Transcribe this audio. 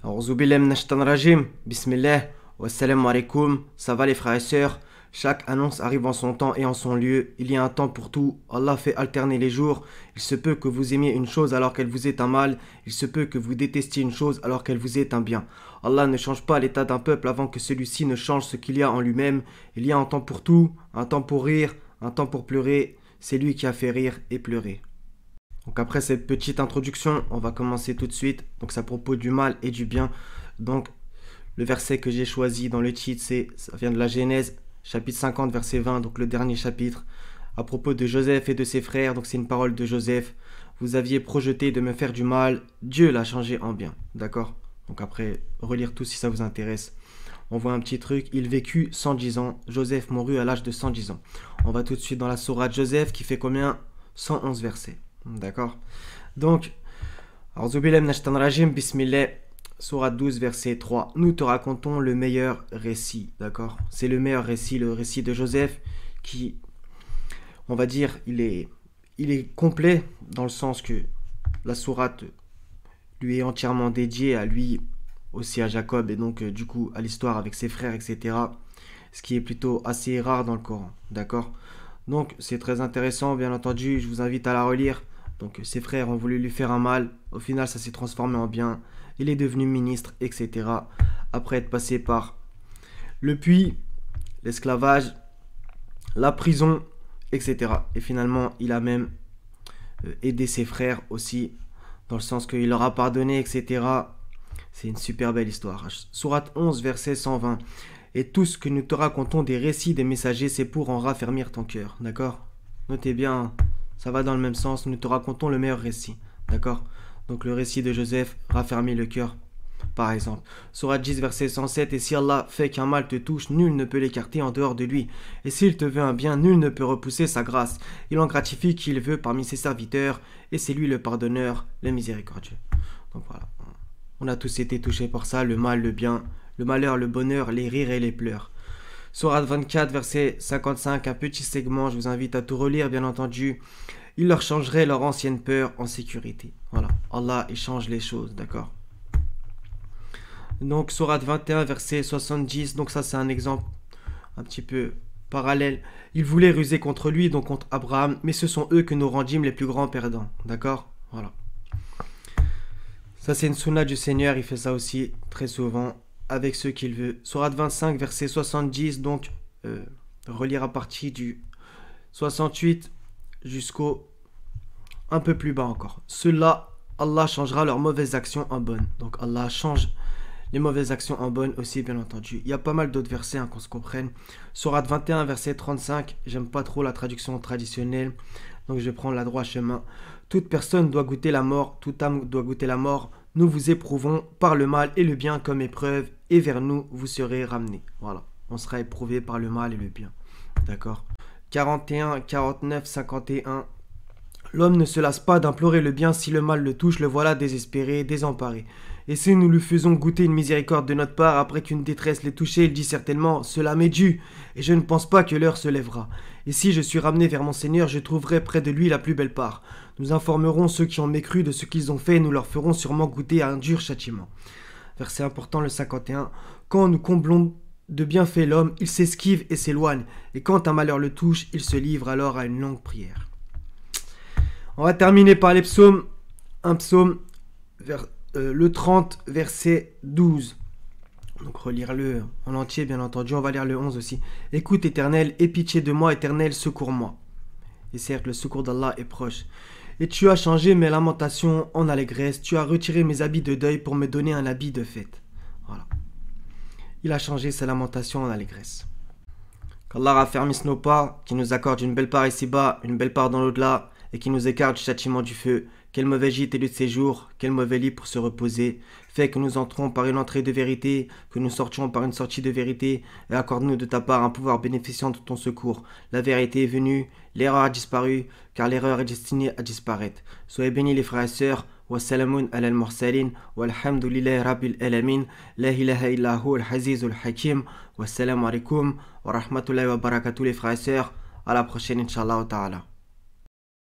Auzubillah minash shaitanir rajim. Bismillah. Wassalamu alaikum. Ça va les frères et sœurs? Chaque annonce arrive en son temps et en son lieu. Il y a un temps pour tout. Allah fait alterner les jours. Il se peut que vous aimiez une chose alors qu'elle vous est un mal. Il se peut que vous détestiez une chose alors qu'elle vous est un bien. Allah ne change pas l'état d'un peuple avant que celui-ci ne change ce qu'il y a en lui-même. Il y a un temps pour tout, un temps pour rire, un temps pour pleurer. C'est lui qui a fait rire et pleurer. Donc après cette petite introduction, on va commencer tout de suite. Donc c'est à propos du mal et du bien. Donc le verset que j'ai choisi dans le titre, ça vient de la Genèse, chapitre 50, verset 20, donc le dernier chapitre. À propos de Joseph et de ses frères, donc c'est une parole de Joseph. Vous aviez projeté de me faire du mal, Dieu l'a changé en bien. D'accord? Donc après, relire tout si ça vous intéresse. On voit un petit truc, il vécut 110 ans. Joseph mourut à l'âge de 110 ans. On va tout de suite dans la sourate Joseph qui fait combien? 111 versets. D'accord? Donc, Auzubillah minash shaitanir rajim, Bismillah, sourate 12, verset 3. Nous te racontons le meilleur récit. D'accord? C'est le meilleur récit, le récit de Joseph qui, on va dire, il est complet dans le sens que la sourate lui est entièrement dédiée à lui, aussi à Jacob et donc du coup à l'histoire avec ses frères, etc. Ce qui est plutôt assez rare dans le Coran. D'accord? Donc c'est très intéressant, bien entendu, je vous invite à la relire. Donc ses frères ont voulu lui faire un mal, au final ça s'est transformé en bien, il est devenu ministre, etc. Après être passé par le puits, l'esclavage, la prison, etc. Et finalement il a même aidé ses frères aussi, dans le sens qu'il leur a pardonné, etc. C'est une super belle histoire. Sourate 11, verset 120. Et tout ce que nous te racontons des récits des messagers, c'est pour en raffermir ton cœur. D'accord? Notez bien, ça va dans le même sens. Nous te racontons le meilleur récit. D'accord? Donc le récit de Joseph, raffermir le cœur, par exemple. Sourate 10, verset 107. Et si Allah fait qu'un mal te touche, nul ne peut l'écarter en dehors de lui. Et s'il te veut un bien, nul ne peut repousser sa grâce. Il en gratifie qui il veut parmi ses serviteurs. Et c'est lui le pardonneur, le miséricordieux. Donc voilà. On a tous été touchés par ça, le mal, le bien, le malheur, le bonheur, les rires et les pleurs. Sourate 24, verset 55, un petit segment, je vous invite à tout relire, bien entendu. Il leur changerait leur ancienne peur en sécurité. Voilà, Allah, il change les choses, d'accord? Donc, Sourate 21, verset 70, donc ça c'est un exemple un petit peu parallèle. Ils voulaient ruser contre lui, donc contre Abraham, mais ce sont eux que nous rendîmes les plus grands perdants, d'accord? Voilà. Ça c'est une sunna du Seigneur, il fait ça aussi très souvent avec ceux qu'il veut. Sourate 25, verset 70, donc relire à partir du 68 jusqu'au un peu plus bas encore. Ceux-là, Allah changera leurs mauvaises actions en bonnes. Donc Allah change les mauvaises actions en bonnes aussi, bien entendu. Il y a pas mal d'autres versets qu'on se comprenne. Sourate 21, verset 35, j'aime pas trop la traduction traditionnelle, donc je vais prendre la droit chemin. Toute personne doit goûter la mort, toute âme doit goûter la mort. Nous vous éprouvons par le mal et le bien comme épreuve, et vers nous vous serez ramenés. Voilà, on sera éprouvé par le mal et le bien. D'accord? 41, 49, 51. L'homme ne se lasse pas d'implorer le bien si le mal le touche, le voilà désespéré, désemparé. Et si nous lui faisons goûter une miséricorde de notre part, après qu'une détresse l'ait touché, il dit certainement « Cela m'est dû, et je ne pense pas que l'heure se lèvera. Et si je suis ramené vers mon Seigneur, je trouverai près de lui la plus belle part. Nous informerons ceux qui ont mécru de ce qu'ils ont fait, et nous leur ferons sûrement goûter à un dur châtiment. » Verset important, le 51. Quand nous comblons de bienfaits l'homme, il s'esquive et s'éloigne, et quand un malheur le touche, il se livre alors à une longue prière. On va terminer par les psaumes. Un psaume, le 30, verset 12. Donc relire-le en entier, bien entendu. On va lire le 11 aussi. Écoute, Éternel, aie pitié de moi, Éternel, secours-moi. Et certes, le secours d'Allah est proche. Et tu as changé mes lamentations en allégresse. Tu as retiré mes habits de deuil pour me donner un habit de fête. Voilà. Il a changé ses lamentations en allégresse. Qu'Allah raffermisse nos pas, qu'il nous accorde une belle part ici-bas, une belle part dans l'au-delà, et qui nous écarte du châtiment du feu. Quel mauvais gîte et lieu de séjour, quel mauvais lit pour se reposer. Fais que nous entrons par une entrée de vérité, que nous sortions par une sortie de vérité, et accorde-nous de ta part un pouvoir bénéficiant de ton secours. La vérité est venue, l'erreur a disparu, car l'erreur est destinée à disparaître. Soyez bénis les frères et sœurs. Wassalamun ala al-mursalin, walhamdulillahi rabbil alamin, la ilaha illa hu al-hazizul hakim. Wassalamu alaikum wa rahmatullahi wa barakatuh les frères et sœurs. À la prochaine, Inch'Allah ta'ala.